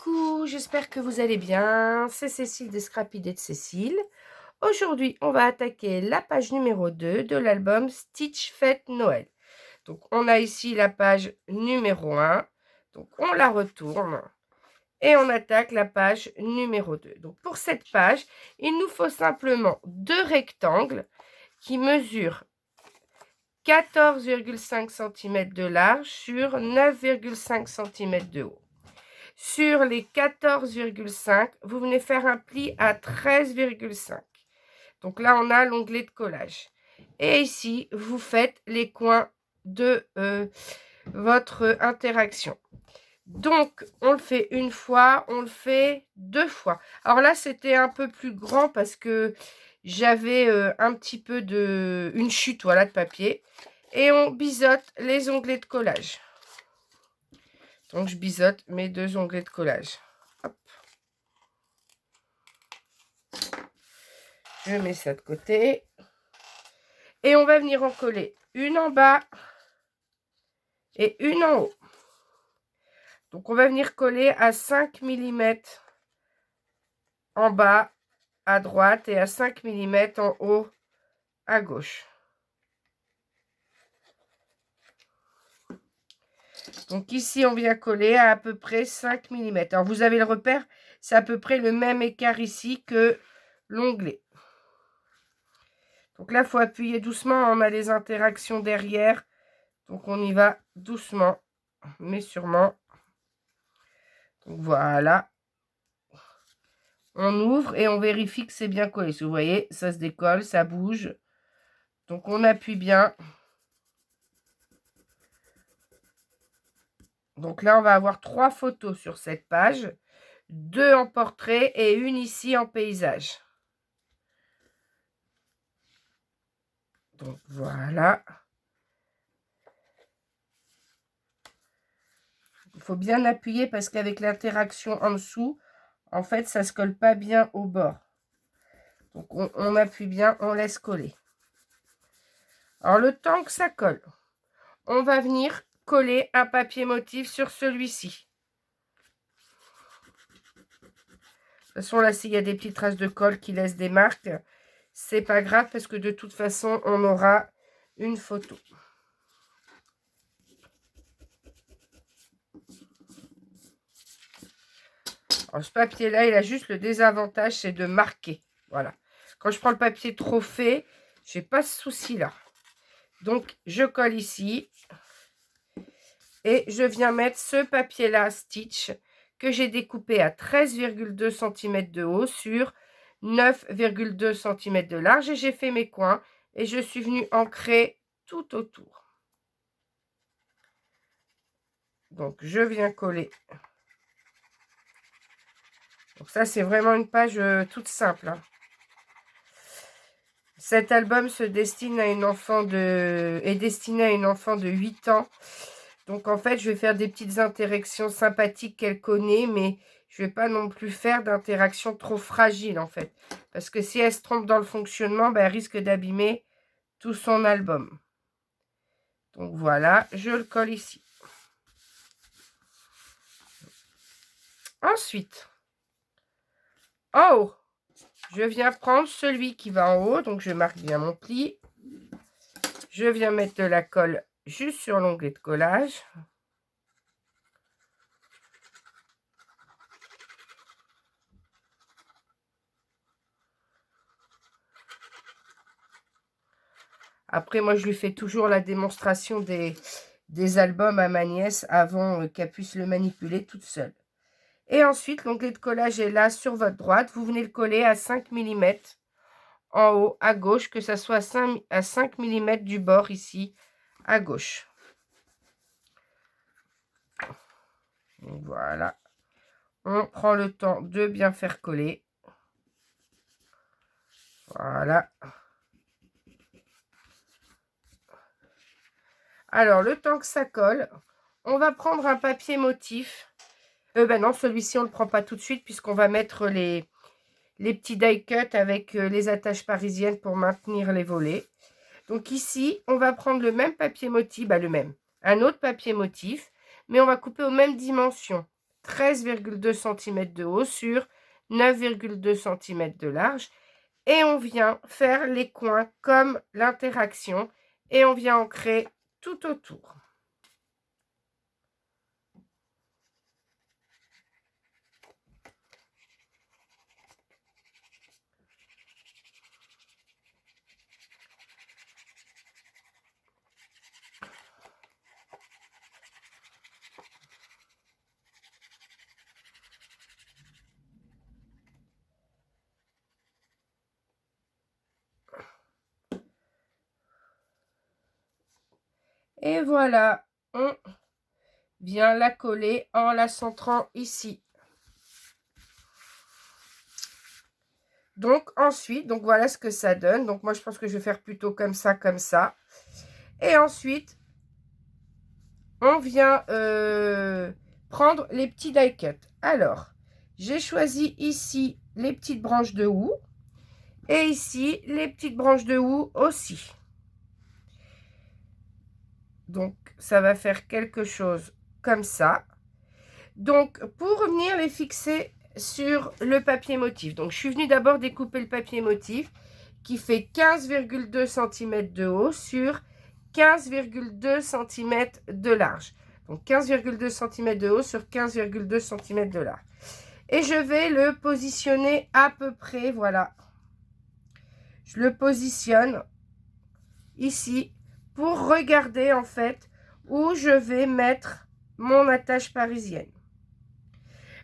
Coucou, j'espère que vous allez bien. C'est Cécile de Scrapy de Cécile. Aujourd'hui, on va attaquer la page numéro 2 de l'album Stitch Fête Noël. Donc, on a ici la page numéro 1. Donc, on la retourne et on attaque la page numéro 2. Donc, pour cette page, il nous faut simplement deux rectangles qui mesurent 14,5 cm de large sur 9,5 cm de haut. Sur les 14,5, vous venez faire un pli à 13,5. Donc là, on a l'onglet de collage. Et ici, vous faites les coins de votre interaction. Donc, on le fait une fois, on le fait deux fois. Alors là, c'était un peu plus grand parce que j'avais un petit peu une chute, voilà, de papier. Et on biseaute les onglets de collage. Donc, je biseaute mes deux onglets de collage. Hop. Je mets ça de côté. Et on va venir en coller une en bas et une en haut. Donc, on va venir coller à 5 mm en bas à droite et à 5 mm en haut à gauche. Donc, ici, on vient coller à peu près 5 mm. Alors, vous avez le repère, c'est à peu près le même écart ici que l'onglet. Donc là, il faut appuyer doucement. On a les interactions derrière. Donc, on y va doucement, mais sûrement. Donc, voilà. On ouvre et on vérifie que c'est bien collé. Vous voyez, ça se décolle, ça bouge. Donc, on appuie bien. Donc là, on va avoir 3 photos sur cette page. 2 en portrait et une ici en paysage. Donc, voilà. Il faut bien appuyer parce qu'avec l'interaction en dessous, en fait, ça ne se colle pas bien au bord. Donc, on appuie bien, on laisse coller. Alors, le temps que ça colle, on va venir coller un papier motif sur celui-ci. De toute façon, là, s'il y a des petites traces de colle qui laissent des marques, c'est pas grave parce que de toute façon, on aura une photo. Alors, ce papier-là, il a juste le désavantage, c'est de marquer. Voilà. Quand je prends le papier trop fait, je n'ai pas ce souci-là. Donc, je colle ici. Et je viens mettre ce papier-là, Stitch, que j'ai découpé à 13,2 cm de haut sur 9,2 cm de large. Et j'ai fait mes coins. Et je suis venue ancrer tout autour. Donc, je viens coller. Donc, ça, c'est vraiment une page toute simple. Hein. Cet album est destiné à une enfant de 8 ans. Donc, en fait, je vais faire des petites interactions sympathiques qu'elle connaît, mais je ne vais pas non plus faire d'interactions trop fragiles, en fait. Parce que si elle se trompe dans le fonctionnement, ben, elle risque d'abîmer tout son album. Donc, voilà, je le colle ici. Ensuite, en haut, je viens prendre celui qui va en haut. Donc, je marque bien mon pli. Je viens mettre de la colle juste sur l'onglet de collage. Après, moi, je lui fais toujours la démonstration des albums à ma nièce avant qu'elle puisse le manipuler toute seule. Et ensuite, l'onglet de collage est là sur votre droite. Vous venez le coller à 5 mm en haut à gauche, que ça soit à 5 mm du bord ici à gauche. Donc, voilà. On prend le temps de bien faire coller. Voilà. Alors, le temps que ça colle, on va prendre un papier motif. Ben non, celui-ci, on ne le prend pas tout de suite puisqu'on va mettre les petits die cut avec les attaches parisiennes pour maintenir les volets. Donc ici, on va prendre le même papier motif, un autre papier motif, mais on va couper aux mêmes dimensions. 13,2 cm de haut sur 9,2 cm de large. Et on vient faire les coins comme l'interaction et on vient ancrer tout autour. Et voilà, on vient la coller en la centrant ici. Donc ensuite, donc voilà ce que ça donne. Donc moi je pense que je vais faire plutôt comme ça, comme ça. Et ensuite, on vient prendre les petits die cuts. Alors, j'ai choisi ici les petites branches de houx. Et ici, les petites branches de houx aussi. Donc, ça va faire quelque chose comme ça. Donc, pour venir les fixer sur le papier motif. Donc, je suis venue d'abord découper le papier motif qui fait 15,2 cm de haut sur 15,2 cm de large. Donc, 15,2 cm de haut sur 15,2 cm de large. Et je vais le positionner à peu près, voilà. Je le positionne ici pour regarder en fait où je vais mettre mon attache parisienne.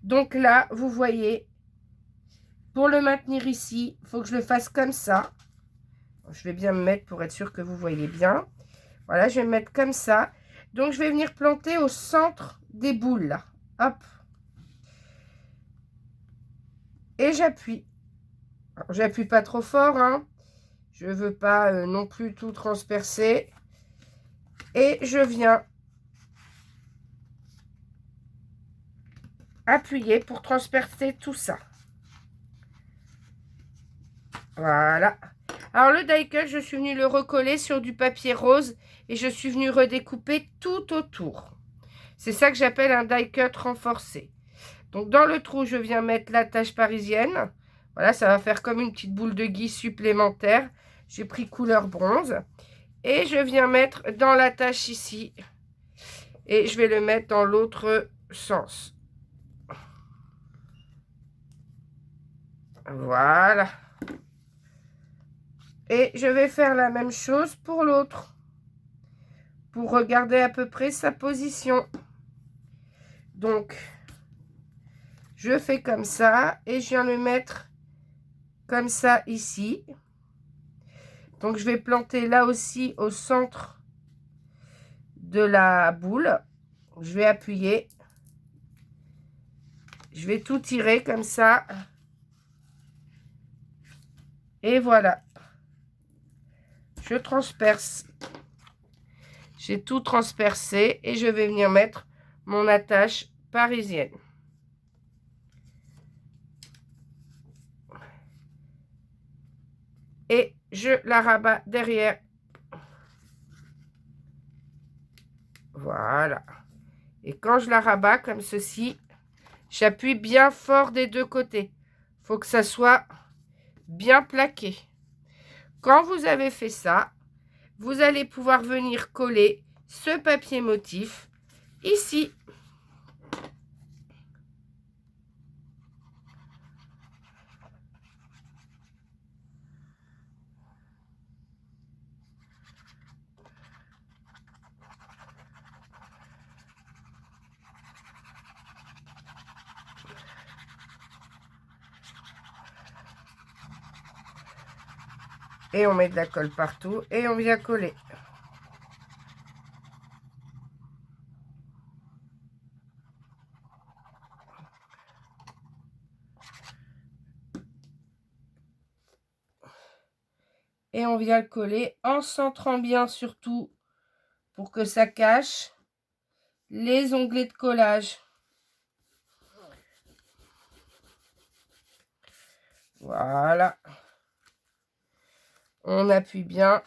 Donc là, vous voyez, pour le maintenir ici, il faut que je le fasse comme ça. Je vais bien me mettre pour être sûr que vous voyez bien. Voilà, je vais me mettre comme ça. Donc, je vais venir planter au centre des boules, là. Hop. Et j'appuie. J'appuie pas trop fort, hein. Je ne veux pas non plus tout transpercer. Et je viens appuyer pour transpercer tout ça. Voilà. Alors le die cut, je suis venue le recoller sur du papier rose et je suis venue redécouper tout autour. C'est ça que j'appelle un die cut renforcé. Donc dans le trou, je viens mettre l'attache parisienne. Voilà, ça va faire comme une petite boule de gui supplémentaire. J'ai pris couleur bronze. Et je viens mettre dans l'attache ici. Et je vais le mettre dans l'autre sens. Voilà. Et je vais faire la même chose pour l'autre. Pour regarder à peu près sa position. Donc, je fais comme ça. Et je viens le mettre comme ça ici. Donc, je vais planter là aussi au centre de la boule. Je vais appuyer. Je vais tout tirer comme ça. Et voilà. Je transperce. J'ai tout transpercé et je vais venir mettre mon attache parisienne. Et je la rabats derrière. Voilà. Et quand je la rabats comme ceci, j'appuie bien fort des deux côtés. Il faut que ça soit bien plaqué. Quand vous avez fait ça, vous allez pouvoir venir coller ce papier motif ici. Et on met de la colle partout et on vient coller. Et on vient le coller en centrant bien surtout pour que ça cache les onglets de collage. Voilà. On appuie bien.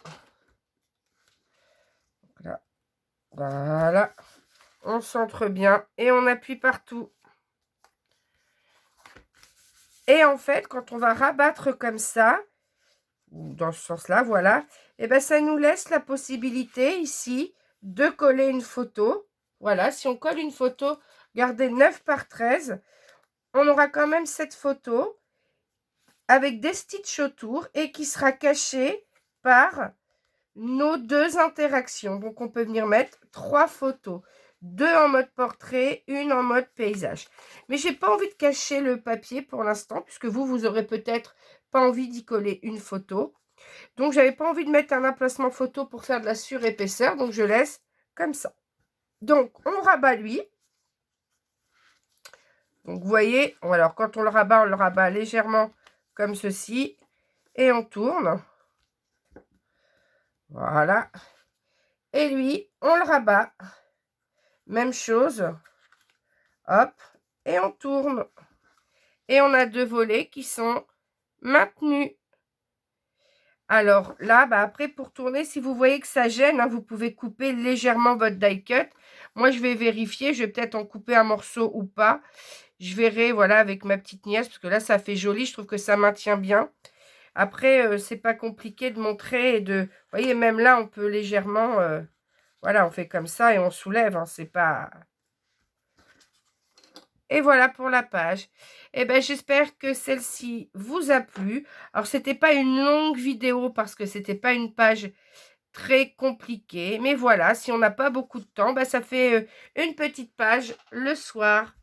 Là. Voilà. On centre bien et on appuie partout. Et en fait, quand on va rabattre comme ça, ou dans ce sens-là, voilà, et ben ça nous laisse la possibilité ici de coller une photo. Voilà, si on colle une photo, regardez, 9 par 13, on aura quand même cette photo avec des stitches autour et qui sera cachée par nos 2 interactions. Donc, on peut venir mettre 3 photos. 2 en mode portrait, une en mode paysage. Mais j'ai pas envie de cacher le papier pour l'instant, puisque vous aurez peut-être pas envie d'y coller une photo. Donc, j'avais pas envie de mettre un emplacement photo pour faire de la surépaisseur. Donc, je laisse comme ça. Donc, on rabat lui. Donc, vous voyez, alors quand on le rabat légèrement comme ceci. Et on tourne. Voilà. Et lui, on le rabat. Même chose. Hop. Et on tourne. Et on a 2 volets qui sont maintenus. Alors là, bah après, pour tourner, si vous voyez que ça gêne, hein, vous pouvez couper légèrement votre die cut. Moi, je vais vérifier. Je vais peut-être en couper un morceau ou pas. Je verrai, voilà, avec ma petite nièce. Parce que là, ça fait joli. Je trouve que ça maintient bien. Après, c'est pas compliqué de montrer et de... Vous voyez, même là, on peut légèrement... voilà, on fait comme ça et on soulève. Hein, c'est pas... Et voilà pour la page. Eh ben, j'espère que celle-ci vous a plu. Alors, c'était pas une longue vidéo parce que c'était pas une page très compliquée. Mais voilà, si on n'a pas beaucoup de temps, ben, ça fait une petite page le soir.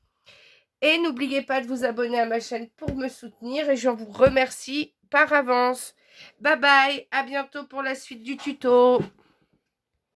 Et n'oubliez pas de vous abonner à ma chaîne pour me soutenir. Et je vous remercie par avance. Bye bye, à bientôt pour la suite du tuto.